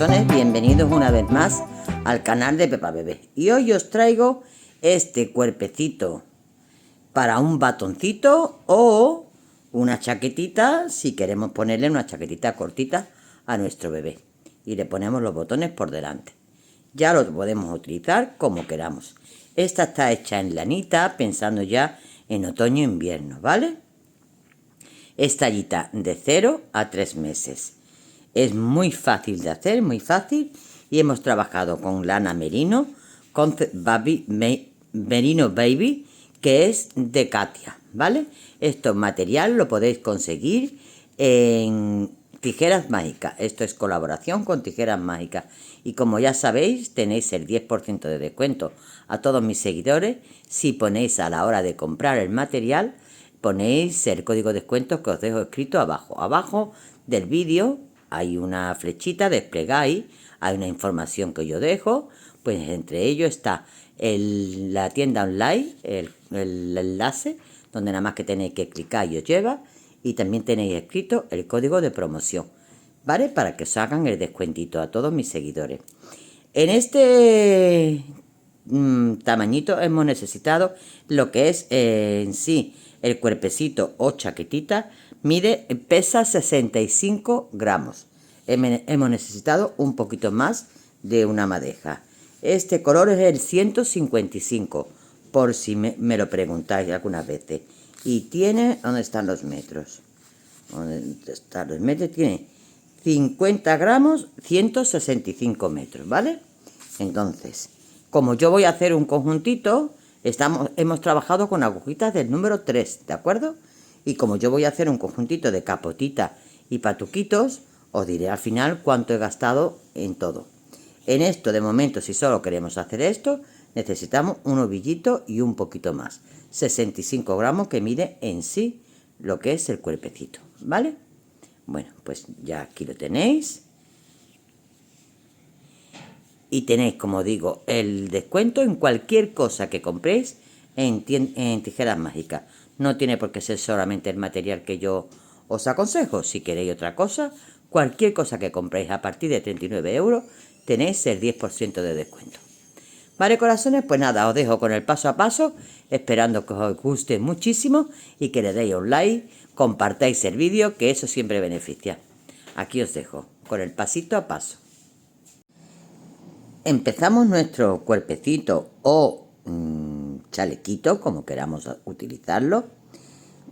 corazones, bienvenidos una vez más al canal de Pepa Bebé. Y hoy os traigo este cuerpecito para un batoncito o una chaquetita, si queremos ponerle una chaquetita cortita a nuestro bebé. Y le ponemos los botones por delante. Ya lo podemos utilizar como queramos. Esta está hecha en lanita, pensando ya en otoño e invierno, ¿vale? Es tallita de 0 a 3 meses. Es muy fácil de hacer, muy fácil. Y hemos trabajado con lana merino, con Merino Baby, que es de Katia, ¿vale? Esto material lo podéis conseguir en Tijeras Mágicas. Esto es colaboración con Tijeras Mágicas. Y como ya sabéis, tenéis el 10% de descuento a todos mis seguidores. Si ponéis a la hora de comprar el material, ponéis el código de descuento que os dejo escrito abajo. Abajo del vídeo hay una flechita, desplegáis, hay una información que yo dejo, pues entre ellos está la tienda online, el enlace, donde nada más que tenéis que clicar y os lleva, y también tenéis escrito el código de promoción, ¿vale? Para que os hagan el descuentito a todos mis seguidores. En este tamañito hemos necesitado lo que es en sí el cuerpecito o chaquetita. Pesa 65 gramos. Hemos necesitado un poquito más de una madeja. Este color es el 155, por si me lo preguntáis algunas veces. Y tiene, ¿dónde están los metros? ¿Dónde están los metros? Tiene 50 gramos, 165 metros, ¿vale? Entonces, como yo voy a hacer un conjuntito, hemos trabajado con agujitas del número 3, ¿de acuerdo? Y como yo voy a hacer un conjuntito de capotita y patuquitos, os diré al final cuánto he gastado en todo. En esto, de momento, si solo queremos hacer esto, necesitamos un ovillito y un poquito más. 65 gramos que mide en sí lo que es el cuerpecito, ¿vale? Bueno, pues ya aquí lo tenéis. Y tenéis, como digo, el descuento en cualquier cosa que compréis en Tijeras Mágicas. No tiene por qué ser solamente el material que yo os aconsejo. Si queréis otra cosa, cualquier cosa que compréis a partir de 39 euros, tenéis el 10% de descuento. Vale, corazones, pues nada, os dejo con el paso a paso, esperando que os guste muchísimo y que le deis un like, compartáis el vídeo, que eso siempre beneficia. Aquí os dejo con el pasito a paso. Empezamos nuestro cuerpecito o chalequito, como queramos utilizarlo,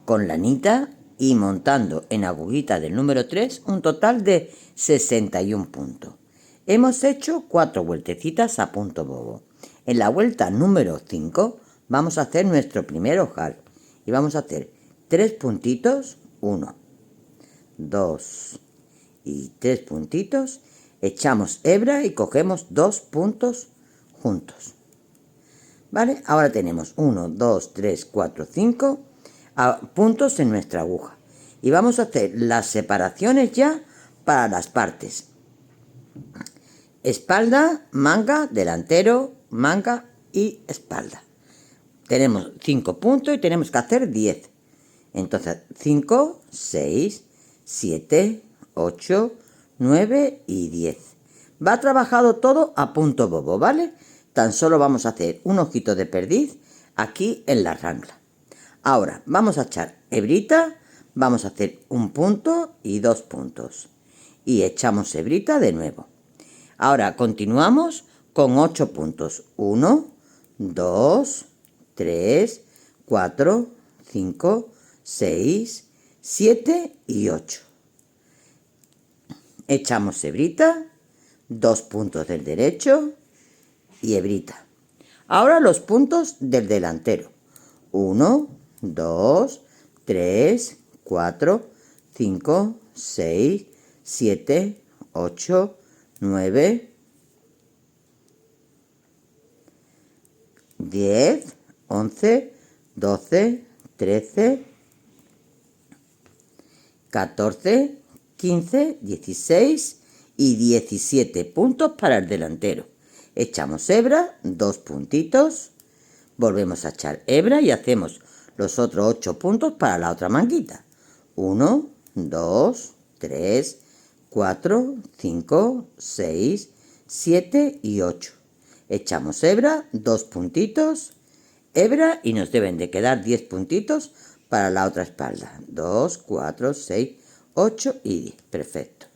con lanita y montando en agujita del número 3 un total de 61 puntos. Hemos hecho 4 vueltecitas a punto bobo. En la vuelta número 5 vamos a hacer nuestro primer ojal y vamos a hacer 3 puntitos, 1, 2 y 3 puntitos. Echamos hebra y cogemos 2 puntos juntos, ¿vale? Ahora tenemos 1, 2, 3, 4, 5 puntos en nuestra aguja. Y vamos a hacer las separaciones ya para las partes. Espalda, manga, delantero, manga y espalda. Tenemos 5 puntos y tenemos que hacer 10. Entonces, 5, 6, 7, 8, 9 y 10. Va trabajado todo a punto bobo, ¿vale? Tan solo vamos a hacer un ojito de perdiz aquí en la rangla. Ahora vamos a echar hebrita, vamos a hacer un punto y 2 puntos. Y echamos hebrita de nuevo. Ahora continuamos con 8 puntos. 1, 2, 3, 4, 5, 6, 7 y 8. Echamos hebrita, 2 puntos del derecho y hebrita. Ahora los puntos del delantero. 1, 2, 3, 4, 5, 6, 7, 8, 9, 10, 11, 12, 13, 14, 15, 16 y 17 puntos para el delantero. Echamos hebra, 2 puntitos, volvemos a echar hebra y hacemos los otros 8 puntos para la otra manguita. 1, 2, 3, 4, 5, 6, 7 y 8. Echamos hebra, 2 puntitos, hebra y nos deben de quedar 10 puntitos para la otra espalda. 2, 4, 6, 8 y 10. Perfecto.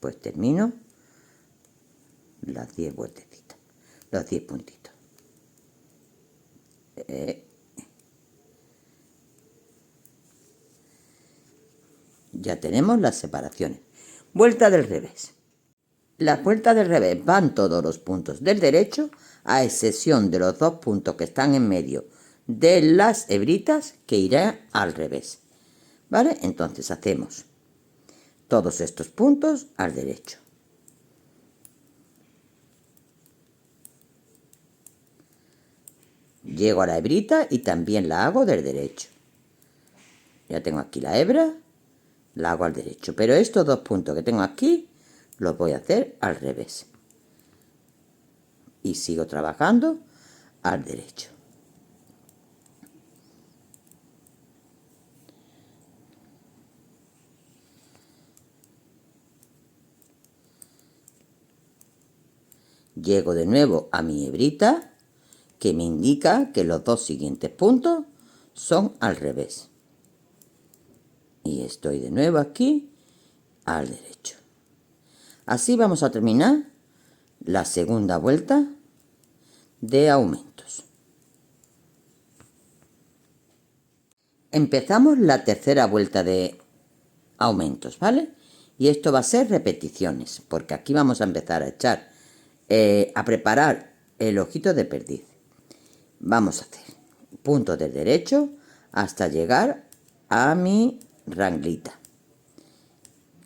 Pues termino las 10 vueltecitas, los 10 puntitos. Ya tenemos las separaciones. Vuelta del revés. Las vueltas del revés van todos los puntos del derecho, a excepción de los 2 puntos que están en medio de las hebritas, que irán al revés. ¿Vale? Entonces hacemos todos estos puntos al derecho. Llego a la hebrita y también la hago del derecho. Ya tengo aquí la hebra, la hago al derecho. Pero estos 2 puntos que tengo aquí los voy a hacer al revés. Y sigo trabajando al derecho. Llego de nuevo a mi hebrita, que me indica que los 2 siguientes puntos son al revés. Y estoy de nuevo aquí al derecho. Así vamos a terminar la segunda vuelta de aumentos. Empezamos la tercera vuelta de aumentos, ¿vale? Y esto va a ser repeticiones, porque aquí vamos a empezar a echar, a preparar el ojito de perdiz. Vamos a hacer puntos del derecho hasta llegar a mi ranglita,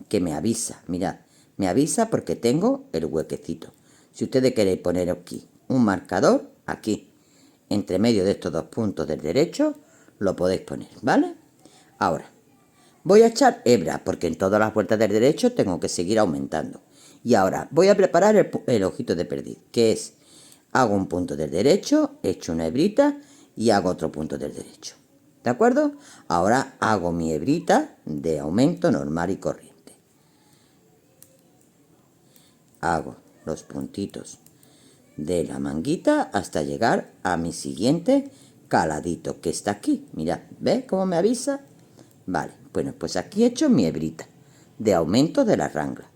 que me avisa, mirad, me avisa porque tengo el huequecito. Si ustedes queréis poner aquí un marcador, aquí, entre medio de estos 2 puntos del derecho, lo podéis poner, ¿vale? Ahora, voy a echar hebra, porque en todas las vueltas del derecho tengo que seguir aumentando. Y ahora voy a preparar el ojito de perdiz, que es, hago un punto del derecho, echo una hebrita y hago otro punto del derecho. ¿De acuerdo? Ahora hago mi hebrita de aumento normal y corriente. Hago los puntitos de la manguita hasta llegar a mi siguiente caladito, que está aquí. Mirad, ¿ves cómo me avisa? Vale, bueno, pues aquí he hecho mi hebrita de aumento de la rangla.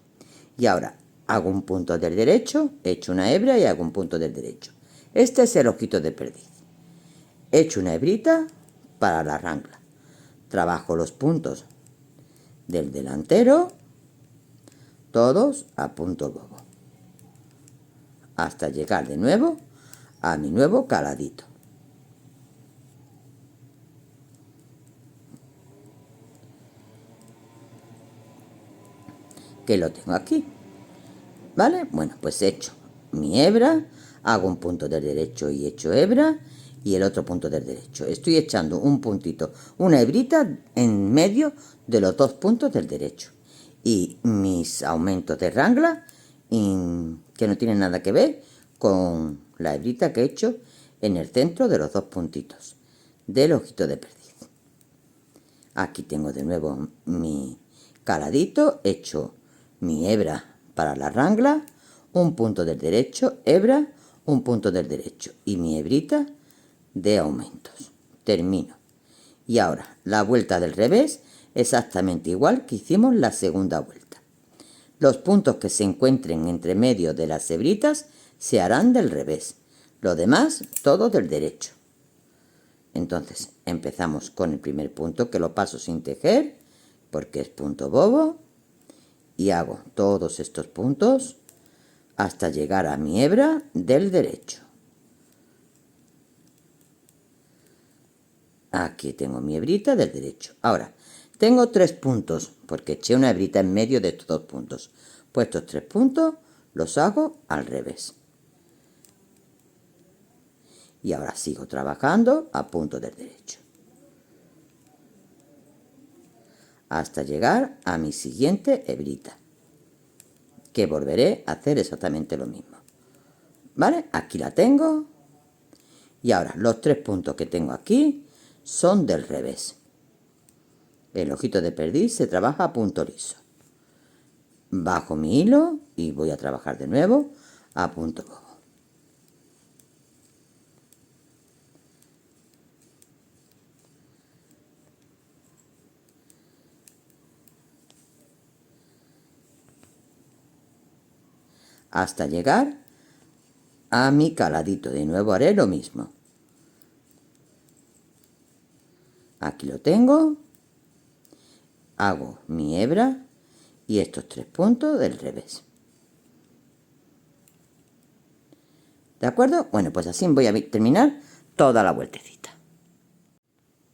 Y ahora hago un punto del derecho, echo una hebra y hago un punto del derecho. Este es el ojito de perdiz. Echo una hebrita para la rangla. Trabajo los puntos del delantero, todos a punto bobo, hasta llegar de nuevo a mi nuevo caladito. Que lo tengo aquí. ¿Vale? Bueno, pues he hecho mi hebra, hago un punto del derecho y echo hebra, y el otro punto del derecho. Estoy echando un puntito, una hebrita en medio de los 2 puntos del derecho. Y mis aumentos de rangla, que no tienen nada que ver con la hebrita que he hecho en el centro de los 2 puntitos del ojito de perdiz. Aquí tengo de nuevo mi caladito, hecho mi hebra para la rangla, un punto del derecho, hebra, un punto del derecho y mi hebrita de aumentos. Termino. Y ahora la vuelta del revés, exactamente igual que hicimos la segunda vuelta. Los puntos que se encuentren entre medio de las hebritas se harán del revés. Lo demás, todo del derecho. Entonces empezamos con el primer punto, que lo paso sin tejer porque es punto bobo, y hago todos estos puntos hasta llegar a mi hebra del derecho. Aquí tengo mi hebrita del derecho. Ahora tengo 3 puntos porque eché una hebrita en medio de estos 2 puntos. Pues estos 3 puntos los hago al revés. Y ahora sigo trabajando a punto del derecho hasta llegar a mi siguiente hebrita, que volveré a hacer exactamente lo mismo. ¿Vale? Aquí la tengo. Y ahora los 3 puntos que tengo aquí son del revés. El ojito de perdiz se trabaja a punto liso. Bajo mi hilo y voy a trabajar de nuevo a punto bobo. Hasta llegar a mi caladito. De nuevo haré lo mismo. Aquí lo tengo. Hago mi hebra y estos 3 puntos del revés. ¿De acuerdo? Bueno, pues así voy a terminar toda la vueltecita.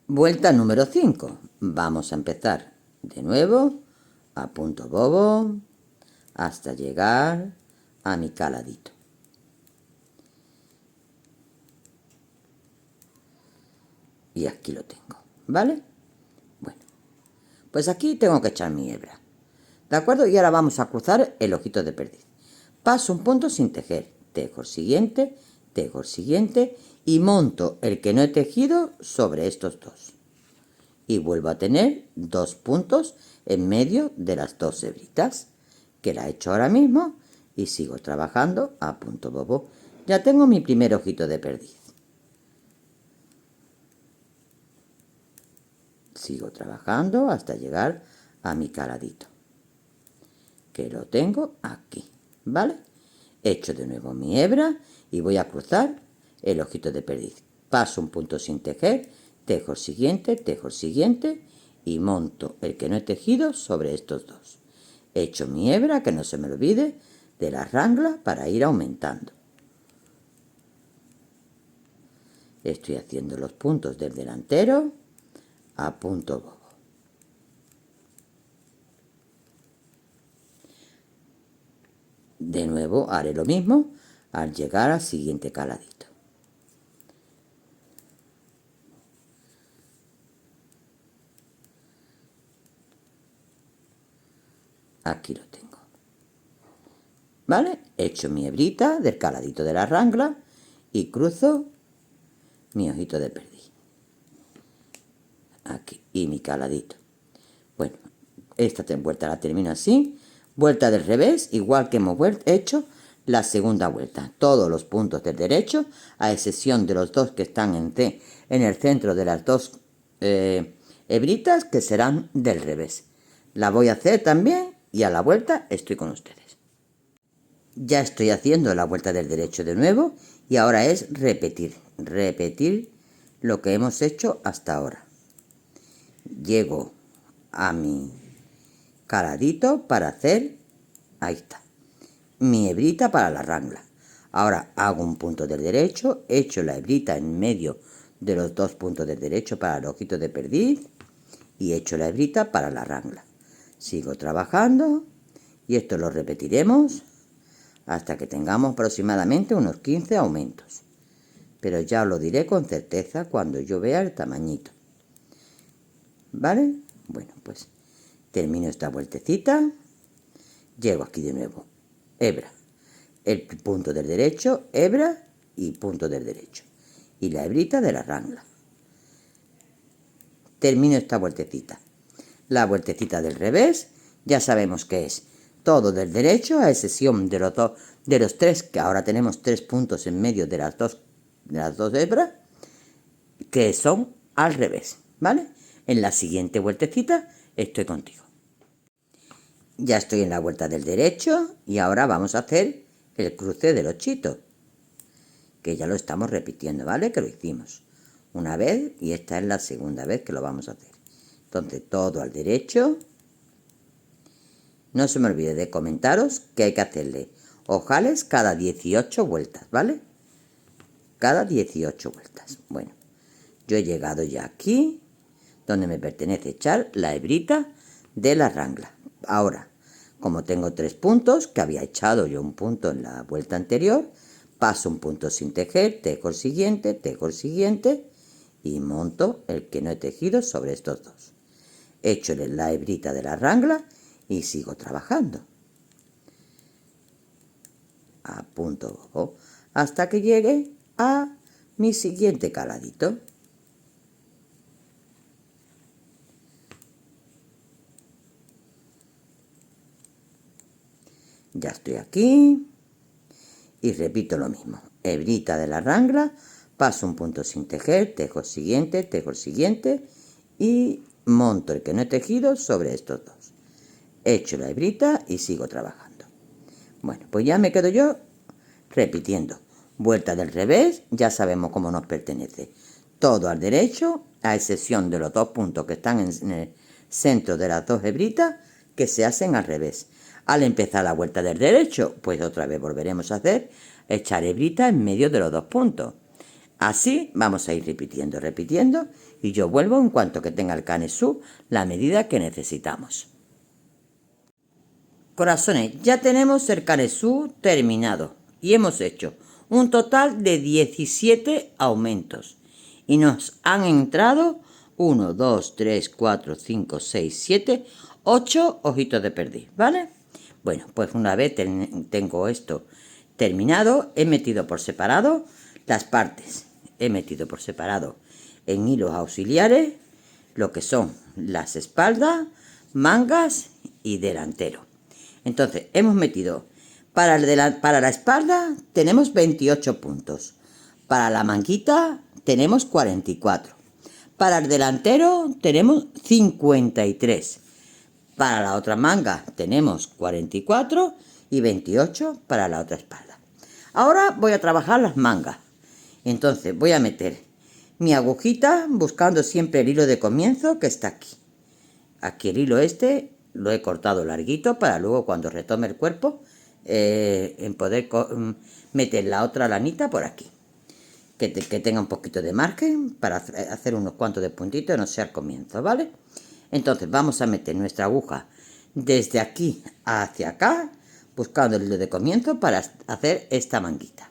Vuelta número 5. Vamos a empezar de nuevo a punto bobo hasta llegar a mi caladito. Y aquí lo tengo, ¿vale? Bueno, pues aquí tengo que echar mi hebra. ¿De acuerdo? Y ahora vamos a cruzar el ojito de perdiz. Paso un punto sin tejer. Tejo el siguiente y monto el que no he tejido sobre estos dos. Y vuelvo a tener 2 puntos en medio de las 2 hebritas, que la he hecho ahora mismo y sigo trabajando a punto bobo. Ya tengo mi primer ojito de perdiz. Sigo trabajando hasta llegar a mi caladito, que lo tengo aquí, ¿vale? Echo de nuevo mi hebra y voy a cruzar el ojito de perdiz. Paso un punto sin tejer, tejo el siguiente y monto el que no he tejido sobre estos dos. Echo mi hebra, que no se me olvide, de la rangla para ir aumentando. Estoy haciendo los puntos del delantero a punto bobo. De nuevo haré lo mismo al llegar al siguiente caladito. Aquí lo tengo. ¿Vale? Echo mi hebrita del caladito de la rangla y cruzo mi ojito de perdiz. Aquí. Y mi caladito. Bueno, esta vuelta la termino así. Vuelta del revés, igual que hemos hecho la segunda vuelta. Todos los puntos del derecho, a excepción de los dos que están en el centro de las dos hebritas, que serán del revés. La voy a hacer también y a la vuelta estoy con ustedes. Ya estoy haciendo la vuelta del derecho de nuevo y ahora es repetir lo que hemos hecho hasta ahora. Llego a mi caladito para hacer, ahí está, mi hebrita para la rangla. Ahora hago un punto del derecho, echo la hebrita en medio de los 2 puntos del derecho para el ojito de perdiz y echo la hebrita para la rangla. Sigo trabajando y esto lo repetiremos hasta que tengamos aproximadamente unos 15 aumentos. Pero ya os lo diré con certeza cuando yo vea el tamañito. ¿Vale? Bueno, pues termino esta vueltecita. Llego aquí de nuevo. Hebra. El punto del derecho, hebra y punto del derecho. Y la hebrita de la rangla. Termino esta vueltecita. La vueltecita del revés, ya sabemos que es todo del derecho, a excepción de los 3, que ahora tenemos 3 puntos en medio de las dos hebras, que son al revés, ¿vale? En la siguiente vueltecita estoy contigo. Ya estoy en la vuelta del derecho y ahora vamos a hacer el cruce del ochito, que ya lo estamos repitiendo, ¿vale? Que lo hicimos una vez y esta es la segunda vez que lo vamos a hacer. Entonces todo al derecho. No se me olvide de comentaros que hay que hacerle ojales cada 18 vueltas, ¿vale? Cada 18 vueltas. Bueno, yo he llegado ya aquí, donde me pertenece echar la hebrita de la rangla. Ahora, como tengo 3 puntos, que había echado yo un punto en la vuelta anterior, paso un punto sin tejer, tejo el siguiente y monto el que no he tejido sobre estos dos. Echo la hebrita de la rangla y sigo trabajando a punto bobo hasta que llegue a mi siguiente caladito. Ya estoy aquí y repito lo mismo. Hebrita de la rangla, paso un punto sin tejer, tejo el siguiente y monto el que no he tejido sobre estos dos. Echo la hebrita y sigo trabajando. Bueno, pues ya me quedo yo repitiendo. Vuelta del revés, ya sabemos cómo nos pertenece. Todo al derecho, a excepción de los dos puntos que están en el centro de las dos hebritas, que se hacen al revés. Al empezar la vuelta del derecho, pues otra vez volveremos a hacer echar hebrita en medio de los dos puntos. Así vamos a ir repitiendo, y yo vuelvo en cuanto que tenga el canesú la medida que necesitamos. Corazones, ya tenemos el canesú terminado y hemos hecho un total de 17 aumentos y nos han entrado 1, 2, 3, 4, 5, 6, 7, 8 ojitos de perdiz, ¿vale? Bueno, pues una vez tengo esto terminado, he metido por separado las partes. He metido por separado en hilos auxiliares lo que son las espaldas, mangas y delantero. Entonces, hemos metido para la espalda tenemos 28 puntos. Para la manguita tenemos 44. Para el delantero tenemos 53. Para la otra manga tenemos 44 y 28 para la otra espalda. Ahora voy a trabajar las mangas. Entonces voy a meter mi agujita buscando siempre el hilo de comienzo que está aquí. Aquí el hilo este lo he cortado larguito para luego cuando retome el cuerpo en poder meter la otra lanita por aquí. Que tenga un poquito de margen para hacer unos cuantos de puntitos y no sea el comienzo, ¿vale? Entonces vamos a meter nuestra aguja desde aquí hacia acá, buscando el hilo de comienzo para hacer esta manguita.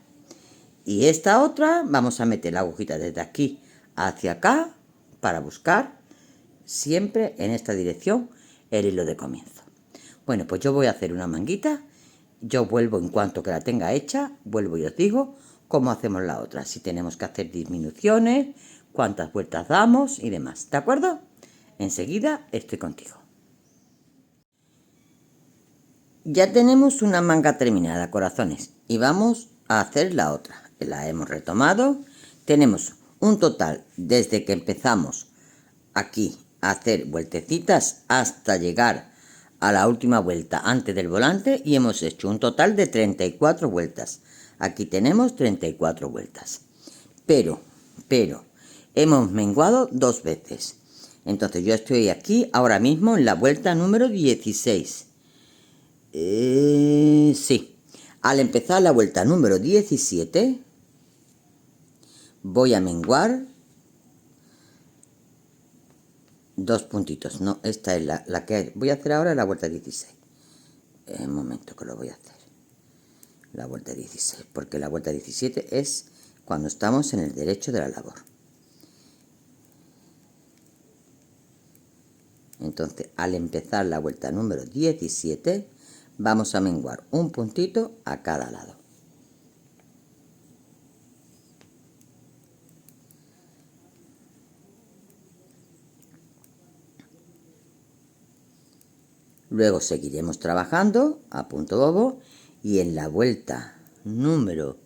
Y esta otra vamos a meter la agujita desde aquí hacia acá para buscar siempre en esta dirección el hilo de comienzo. Bueno, pues yo voy a hacer una manguita. Yo vuelvo en cuanto que la tenga hecha, vuelvo y os digo cómo hacemos la otra. Si tenemos que hacer disminuciones, cuántas vueltas damos y demás. ¿De acuerdo? Enseguida estoy contigo. Ya tenemos una manga terminada, corazones, y vamos a hacer la otra. La hemos retomado. Tenemos un total desde que empezamos aquí a hacer vueltecitas hasta llegar a la última vuelta antes del volante y hemos hecho un total de 34 vueltas. Aquí tenemos 34 vueltas. Pero hemos menguado dos veces. Entonces yo estoy aquí ahora mismo en la vuelta número 16. Sí. Al empezar la vuelta número 17 voy a menguar dos puntitos. No, esta es la que voy a hacer ahora, la vuelta 16. Un momento que lo voy a hacer. La vuelta 16, porque la vuelta 17 es cuando estamos en el derecho de la labor. Entonces, al empezar la vuelta número 17, vamos a menguar un puntito a cada lado. Luego seguiremos trabajando a punto bobo y en la vuelta número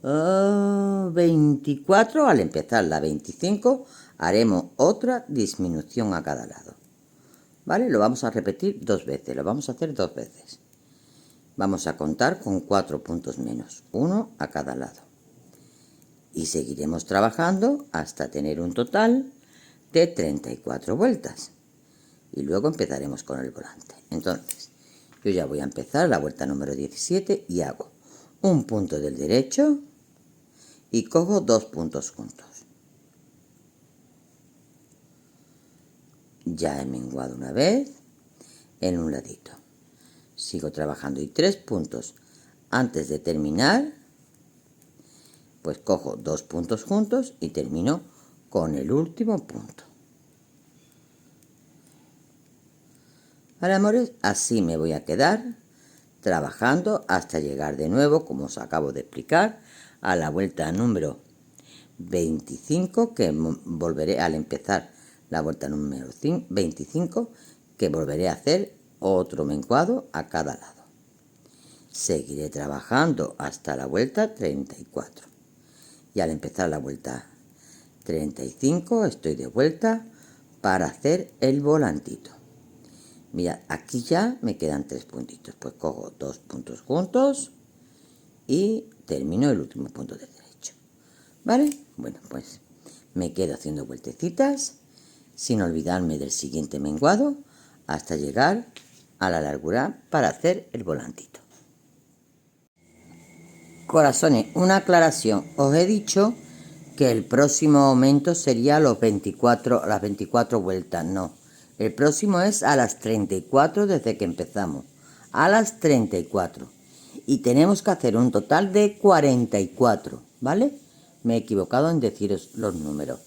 24, al empezar la 25, haremos otra disminución a cada lado. ¿Vale? Lo vamos a repetir dos veces, lo vamos a hacer dos veces. Vamos a contar con 4 puntos menos, uno a cada lado. Y seguiremos trabajando hasta tener un total de 34 vueltas. Y luego empezaremos con el volante. Entonces, yo ya voy a empezar la vuelta número 17 y hago un punto del derecho y cojo 2 puntos juntos. Ya he menguado una vez en un ladito. Sigo trabajando y 3 puntos antes de terminar, pues cojo 2 puntos juntos y termino con el último punto. Vale, amores, así me voy a quedar trabajando hasta llegar de nuevo, como os acabo de explicar, a la vuelta número 25, que volveré al empezar la vuelta número 25, que volveré a hacer otro menguado a cada lado. Seguiré trabajando hasta la vuelta 34. Y al empezar la vuelta 35 estoy de vuelta para hacer el volantito. Mirad, aquí ya me quedan 3 puntitos. Pues cojo 2 puntos juntos y termino el último punto del derecho. ¿Vale? Bueno, pues me quedo haciendo vueltecitas sin olvidarme del siguiente menguado hasta llegar a la largura para hacer el volantito. Corazones, una aclaración. Os he dicho que el próximo aumento sería las 24 vueltas. No, el próximo es a las 34 desde que empezamos. A las 34. Y tenemos que hacer un total de 44, ¿vale? Me he equivocado en deciros los números.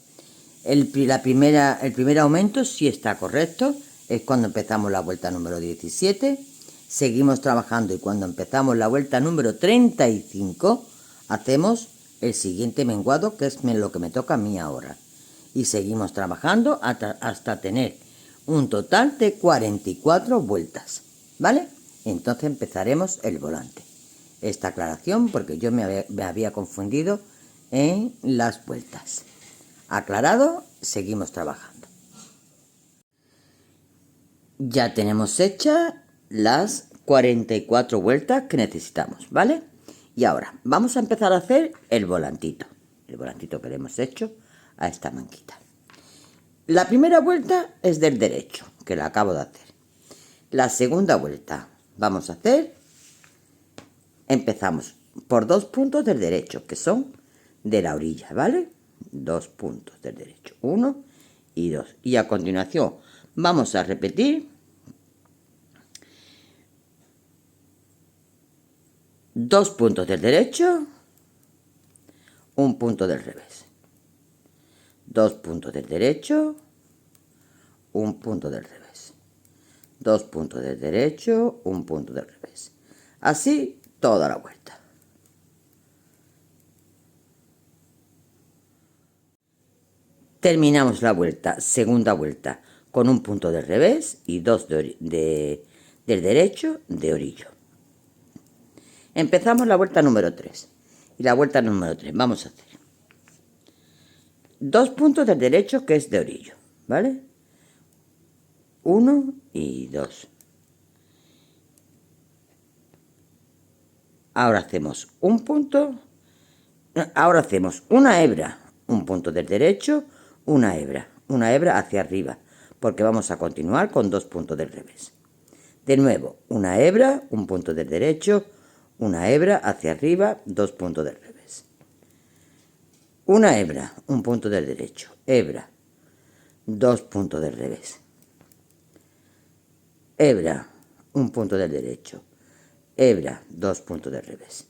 El primer aumento sí está correcto. Es cuando empezamos la vuelta número 17. Seguimos trabajando y cuando empezamos la vuelta número 35 hacemos el siguiente menguado, que es lo que me toca a mí ahora. Y seguimos trabajando hasta tener un total de 44 vueltas, ¿vale? Entonces empezaremos el volante. Esta aclaración porque yo me había confundido en las vueltas. Aclarado, seguimos trabajando. Ya tenemos hechas las 44 vueltas que necesitamos, ¿vale? Y ahora vamos a empezar a hacer el volantito que le hemos hecho a esta manguita. La primera vuelta es del derecho, que la acabo de hacer. La segunda vuelta vamos a hacer, empezamos por 2 puntos del derecho, que son de la orilla, ¿vale? 2 puntos del derecho, 1 y 2. Y a continuación vamos a repetir 2 puntos del derecho, 1 punto del revés. 2 puntos del derecho, 1 punto del revés. 2 puntos del derecho, 1 punto del revés. Así toda la vuelta. Terminamos la vuelta, segunda vuelta, con 1 punto del revés y 2 del derecho de orillo. Empezamos la vuelta número 3. Y la vuelta número 3 vamos a hacer 2 puntos del derecho, que es de orillo, ¿vale? 1 y 2. Ahora hacemos un punto. Ahora hacemos una hebra, 1 punto del derecho, una hebra hacia arriba, porque vamos a continuar con 2 puntos del revés. De nuevo, una hebra, 1 punto del derecho, una hebra hacia arriba, 2 puntos del revés. Una hebra, 1 punto del derecho, hebra, 2 puntos del revés. Hebra, 1 punto del derecho, hebra, 2 puntos del revés.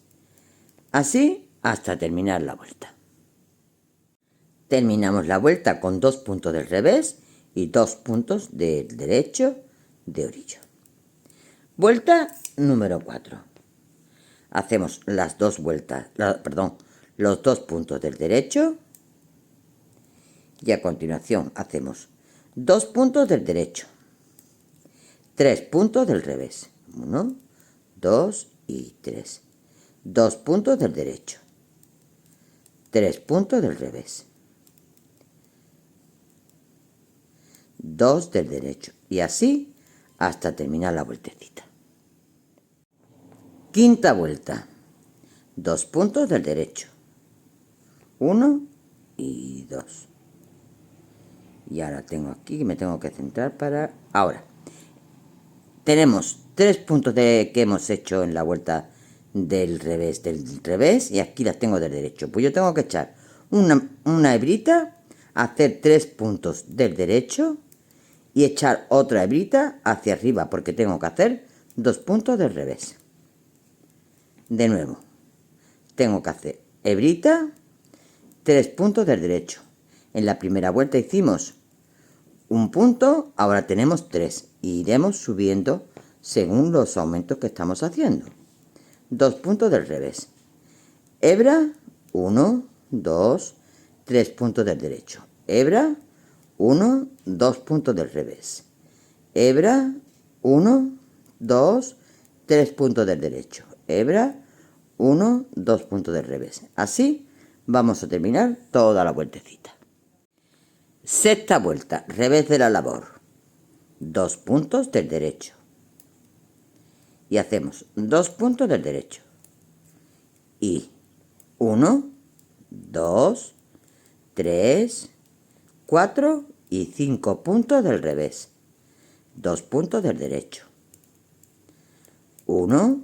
Así hasta terminar la vuelta. Terminamos la vuelta con 2 puntos del revés y 2 puntos del derecho de orillo. Vuelta número 4. Hacemos las 2 vueltas, los 2 puntos del derecho y a continuación hacemos 2 puntos del derecho, 3 puntos del revés, 1, 2 y 3, 2 puntos del derecho, 3 puntos del revés, 2 del derecho y así hasta terminar la vueltecita. Quinta vuelta, 2 puntos del derecho, 1 y 2. Y ahora tengo aquí que me tengo que centrar para... Ahora, tenemos 3 puntos que hemos hecho en la vuelta del revés y aquí las tengo del derecho. Pues yo tengo que echar una hebrita, hacer 3 puntos del derecho y echar otra hebrita hacia arriba porque tengo que hacer 2 puntos del revés. De nuevo, tengo que hacer hebrita, 3 puntos del derecho. En la primera vuelta hicimos 1 punto, ahora tenemos 3 y iremos subiendo según los aumentos que estamos haciendo. 2 puntos del revés. Hebra, 1, 2, 3 puntos del derecho. Hebra, 1, 2 puntos del revés. Hebra, 1, 2, 3 puntos del derecho. hebra, 1, 2 puntos del revés. Así vamos a terminar toda la vueltecita. Sexta vuelta, revés de la labor. 2 puntos del derecho. Y hacemos 2 puntos del derecho. Y 1, 2, 3, 4 y 5 puntos del revés. 2 puntos del derecho. 1,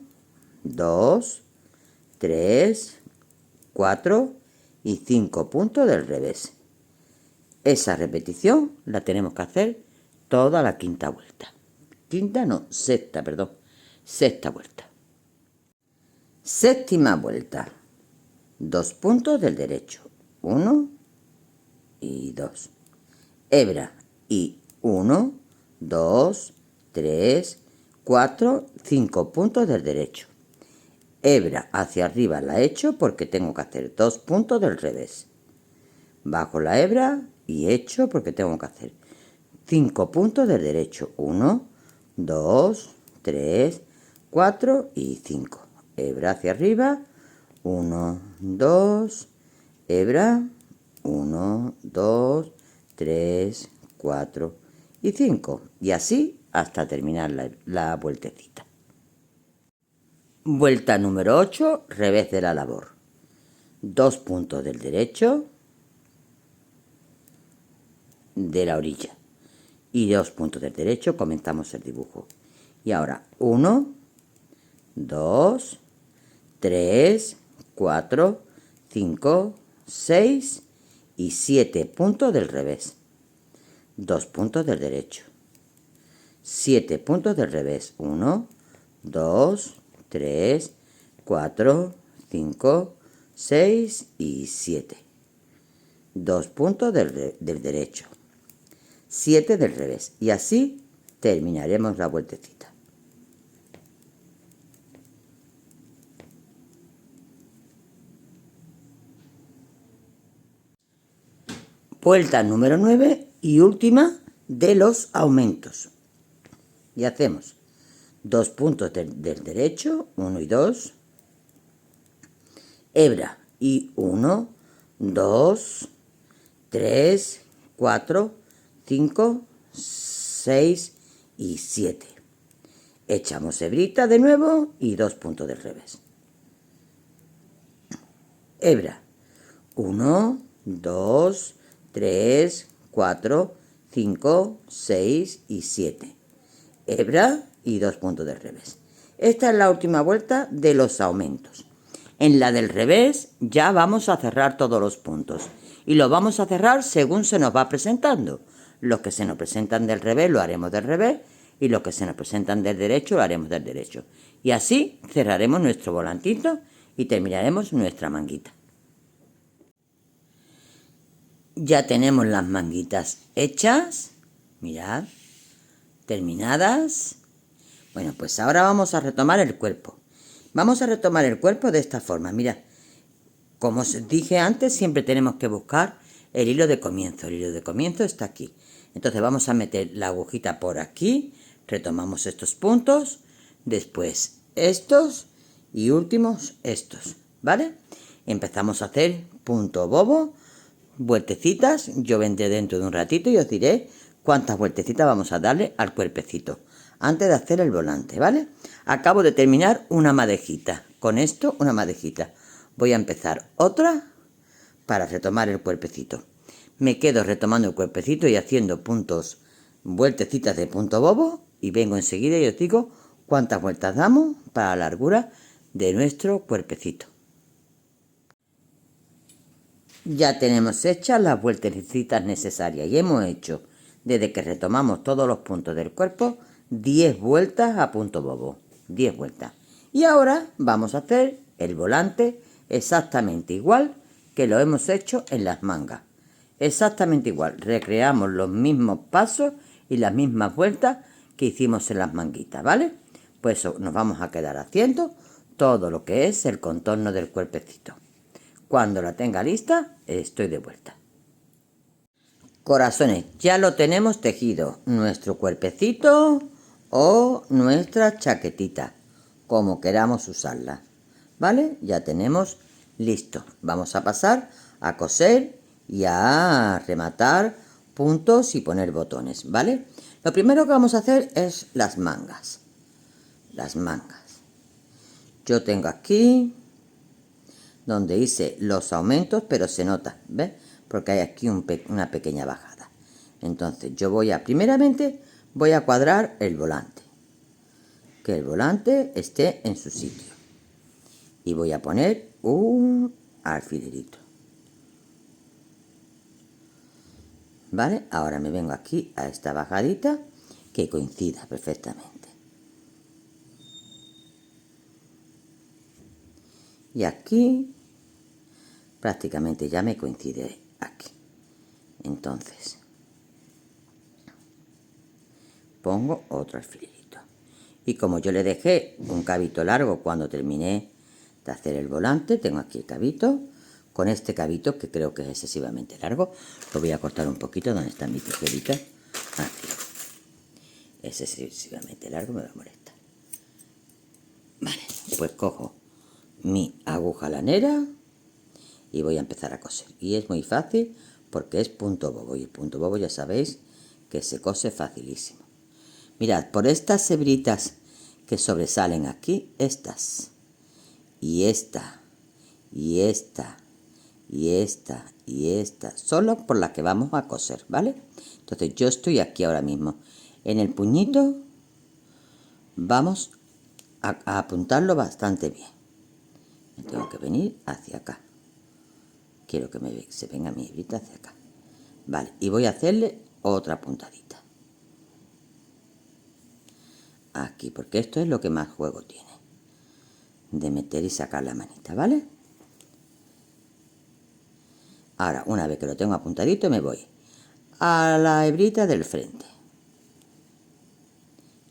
2, 3, 4 y 5 puntos del revés. Esa repetición la tenemos que hacer toda la quinta vuelta. Quinta no, sexta, perdón. Sexta vuelta. Séptima vuelta. 2 puntos del derecho. 1 y 2. Hebra y 1, 2, 3, 4, 5 puntos del derecho. Hebra hacia arriba la echo porque tengo que hacer 2 puntos del revés. Bajo la hebra y echo porque tengo que hacer 5 puntos del derecho. 1, 2, 3, 4 y 5. Hebra hacia arriba. 1, 2, hebra. 1, 2, 3, 4 y 5. Y así hasta terminar la vueltecita. Vuelta número 8, revés de la labor. 2 puntos del derecho de la orilla y 2 puntos del derecho comenzamos el dibujo. Y ahora 1, 2, 3, 4, 5, 6 y 7 puntos del revés. 2 puntos del derecho. 7 puntos del revés. 1, 2, 3, 4, 5, 6 y 7. 2 puntos del derecho. 7 del revés. Y así terminaremos la vueltecita. Vuelta número 9 y última de los aumentos. Y hacemos 2 puntos del derecho, 1 y 2. Hebra y 1, 2, 3, 4, 5, 6 y 7. Echamos hebrita de nuevo y 2 puntos del revés. Hebra 1, 2, 3, 4, 5, 6 y 7. Hebra y 2 puntos del revés. Esta es la última vuelta de los aumentos. En la del revés ya vamos a cerrar todos los puntos. Y los vamos a cerrar según se nos va presentando. Los que se nos presentan del revés lo haremos del revés. Y los que se nos presentan del derecho lo haremos del derecho. Y así cerraremos nuestro volantito y terminaremos nuestra manguita. Ya tenemos las manguitas hechas, mirad, terminadas. Bueno, pues ahora vamos a retomar el cuerpo. Vamos a retomar el cuerpo de esta forma, mirad. Como os dije antes, siempre tenemos que buscar el hilo de comienzo. El hilo de comienzo está aquí. Entonces vamos a meter la agujita por aquí, retomamos estos puntos, después estos y últimos estos, ¿vale? Empezamos a hacer punto bobo, vueltecitas. Yo vendré dentro de un ratito y os diré cuántas vueltecitas vamos a darle al cuerpecito antes de hacer el volante, ¿vale? Acabo de terminar una madejita. Con esto, una madejita. Voy a empezar otra para retomar el cuerpecito. Me quedo retomando el cuerpecito y haciendo puntos, vueltecitas de punto bobo. Y vengo enseguida y os digo cuántas vueltas damos para la largura de nuestro cuerpecito. Ya tenemos hechas las vueltecitas necesarias y hemos hecho, desde que retomamos todos los puntos del cuerpo, 10 vueltas a punto bobo. 10 vueltas. Y ahora vamos a hacer el volante exactamente igual que lo hemos hecho en las mangas. Exactamente igual. Recreamos los mismos pasos y las mismas vueltas que hicimos en las manguitas, ¿vale? Pues eso, nos vamos a quedar haciendo todo lo que es el contorno del cuerpecito. Cuando la tenga lista, estoy de vuelta. Corazones, ya lo tenemos tejido, nuestro cuerpecito o nuestra chaquetita. como queramos usarla, ¿vale? Ya tenemos listo. Vamos a pasar a coser y a rematar puntos y poner botones, ¿vale? Lo primero que vamos a hacer es las mangas. Las mangas. Yo tengo aquí donde hice los aumentos, pero se nota, ¿ves? Porque hay aquí una pequeña bajada. Entonces yo primeramente voy a cuadrar el volante. Que el volante esté en su sitio. Y voy a poner un alfilerito. ¿Vale? Ahora me vengo aquí a esta bajadita que coincida perfectamente. Y aquí prácticamente ya me coincide aquí. Entonces pongo otro alfilerito. Y como yo le dejé un cabito largo cuando terminé de hacer el volante, tengo aquí el cabito. Con este cabito, que creo que es excesivamente largo, lo voy a cortar un poquito. ¿Dónde están mis tijeritas? Aquí. Es excesivamente largo, me va a molestar. Vale, pues cojo mi aguja lanera y voy a empezar a coser. Y es muy fácil porque es punto bobo. Y el punto bobo ya sabéis que se cose facilísimo. Mirad, por estas hebritas que sobresalen aquí, estas, y esta, y esta, y esta, y esta, solo por las que vamos a coser, ¿vale? Entonces yo estoy aquí ahora mismo. En el puñito vamos a apuntarlo bastante bien. Me tengo que venir hacia acá. Quiero que se venga mi hebrita hacia acá. Vale, y voy a hacerle otra puntadita. Aquí, porque esto es lo que más juego tiene. De meter y sacar la manita, ¿vale? Ahora, una vez que lo tengo apuntadito, me voy a la hebrita del frente.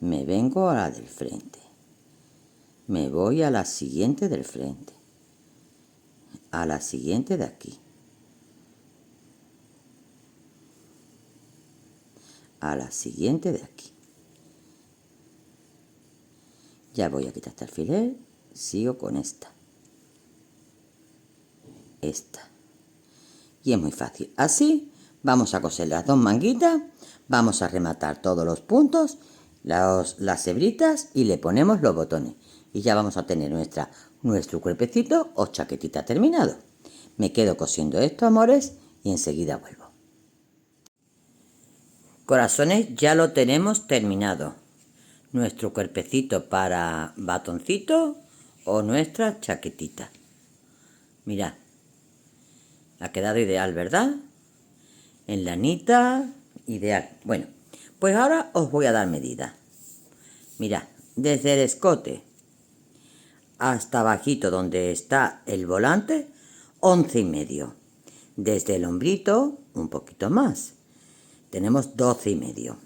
Me vengo a la del frente. Me voy a la siguiente del frente. A la siguiente de aquí. A la siguiente de aquí. Ya voy a quitar este alfiler. Sigo con esta. Esta. Y es muy fácil. Así vamos a coser las dos manguitas. Vamos a rematar todos los puntos. Las hebritas. Y le ponemos los botones. Y ya vamos a tener nuestro cuerpecito o chaquetita terminado. Me quedo cosiendo esto, amores. Y enseguida vuelvo. Corazones, ya lo tenemos terminado. Nuestro cuerpecito para batoncito o nuestra chaquetita. Mirad. Ha quedado ideal, ¿verdad? En lanita, ideal. Bueno, pues ahora os voy a dar medidas. Mirad, desde el escote hasta abajito donde está el volante, 11,5. Desde el hombrito, un poquito más. Tenemos 12,5.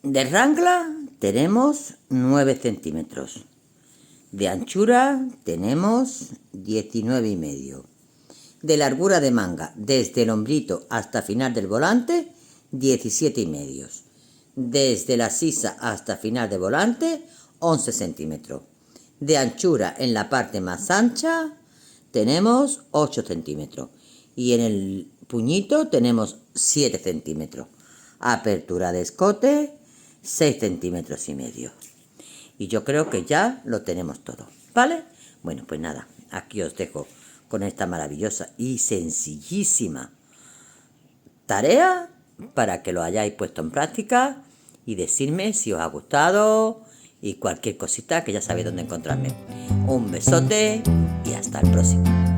De rangla tenemos 9 centímetros. De anchura tenemos 19,5. De largura de manga, desde el hombrito hasta final del volante, 17,5. Desde la sisa hasta final del volante, 11 centímetros. De anchura en la parte más ancha, tenemos 8 centímetros. Y en el puñito tenemos 7 centímetros. Apertura de escote, 6 centímetros y medio. Y yo creo que ya lo tenemos todo, ¿vale? Bueno, pues nada, aquí os dejo con esta maravillosa y sencillísima tarea para que lo hayáis puesto en práctica y decirme si os ha gustado y cualquier cosita que ya sabéis dónde encontrarme. Un besote y hasta el próximo.